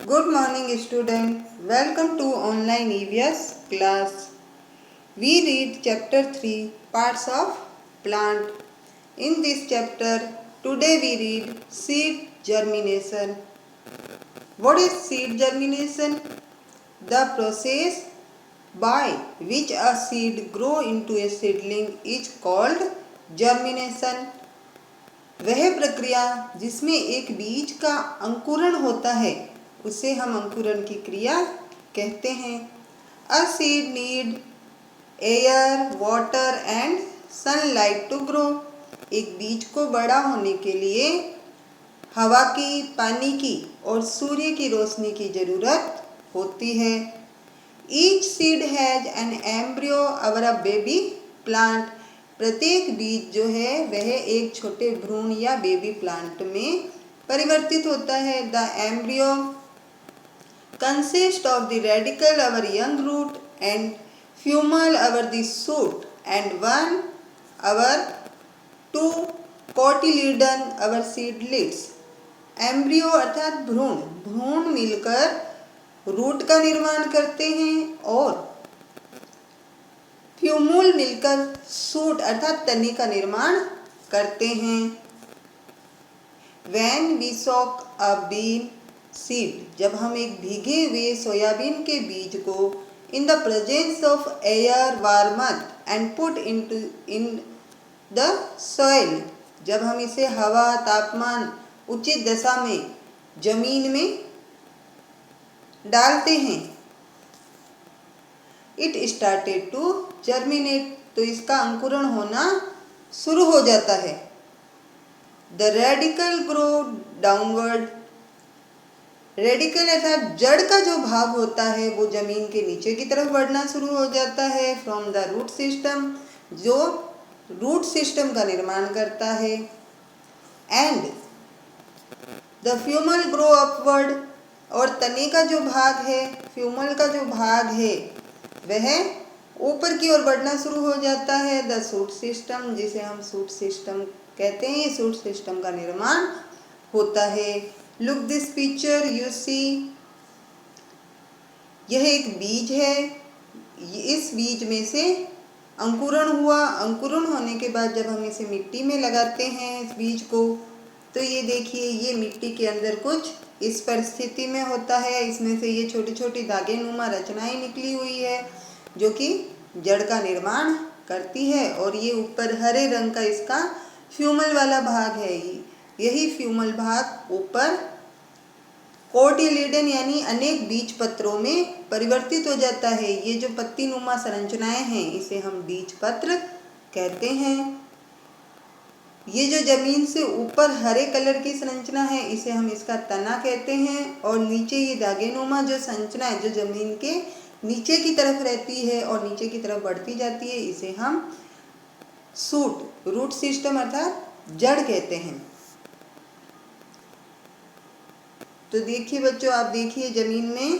Good morning student. Welcome to online EVS class. We read chapter 3 parts of plant. In this chapter today we read seed germination. What is seed germination? The process by which a seed grow into a seedling is called germination. वह प्रक्रिया जिसमें एक बीज का अंकुरण होता है उसे हम अंकुरण की क्रिया कहते हैं। A seed need air water and sunlight to grow. एक बीज को बड़ा होने के लिए हवा की, पानी की और सूर्य की रोशनी की जरूरत होती है। Each seed has an embryo और अ बेबी प्लांट। प्रत्येक बीज जो है वह एक छोटे भ्रूण या बेबी प्लांट में परिवर्तित होता है। The embryo consist of the radicle or young root and plumule or the shoot and one or two cotyledon or seed leaves. Embryo अर्थात भ्रूण, भ्रूण मिलकर रूट का निर्माण करते हैं और फ्यूमुल मिलकर सूट अर्थात तने का निर्माण करते हैं। When we soak a bean seed, जब हम एक भीगे हुए सोयाबीन के बीज को in the presence of air warmth and put in the soil, जब हम इसे हवा, तापमान, उचित दशा में जमीन में डालते हैं, इट स्टार्टेड टू जर्मिनेट, तो इसका अंकुरण होना शुरू हो जाता है। The radical grow downward. Radical अर्थात जड़ का जो भाग होता है वो जमीन के नीचे की तरफ बढ़ना शुरू हो जाता है। फ्रॉम द रूट सिस्टम, जो रूट सिस्टम का निर्माण करता है। एंड द फ्यूमल ग्रो अपवर्ड, और तने का जो भाग है, फ्यूमल का जो भाग है वह ऊपर की ओर बढ़ना शुरू हो जाता है। द सूट सिस्टम, जिसे हम सूट सिस्टम कहते हैं, सूट सिस्टम का निर्माण होता है। Look this picture you see, यह एक बीज है। इस बीज में से अंकुरण हुआ। अंकुरण होने के बाद जब हम इसे मिट्टी में लगाते हैं इस बीज को, तो ये देखिए ये मिट्टी के अंदर कुछ इस परिस्थिति में होता है। इसमें से ये छोटी छोटी धागे नुमा रचनाएं निकली हुई है जो कि जड़ का निर्माण करती है। और ये ऊपर हरे रंग का इसका फ्यूमल वाला भाग है। यही फ्यूमल भाग ऊपर कोटिलीडन यानी अनेक बीज पत्रों में परिवर्तित हो जाता है। ये जो पत्ती नुमा संरचनाएं हैं इसे हम बीज पत्र कहते हैं। ये जो जमीन से ऊपर हरे कलर की संरचना है इसे हम इसका तना कहते हैं। और नीचे ये धागेनुमा जो संरचना है जो जमीन के नीचे की तरफ रहती है और नीचे की तरफ बढ़ती जाती है, इसे हम सूट, रूट सिस्टम अर्थात जड़ कहते हैं। तो देखिए बच्चों, आप देखिए जमीन में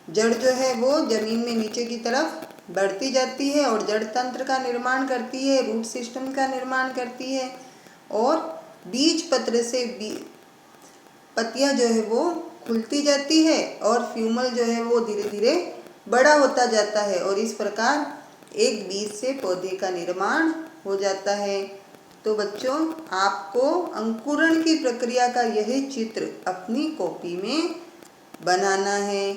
जड़ जो है वो जमीन में नीचे की तरफ बढ़ती जाती है और जड़ तंत्र का निर्माण करती है, रूट सिस्टम का निर्माण करती है। और बीज पत्र से पत्तियां जो है वो खुलती जाती है और फ्यूमल जो है वो धीरे धीरे बड़ा होता जाता है और इस प्रकार एक बीज से पौधे का निर्माण हो जाता है। तो बच्चों, आपको अंकुरण की प्रक्रिया का यही चित्र अपनी कॉपी में बनाना है।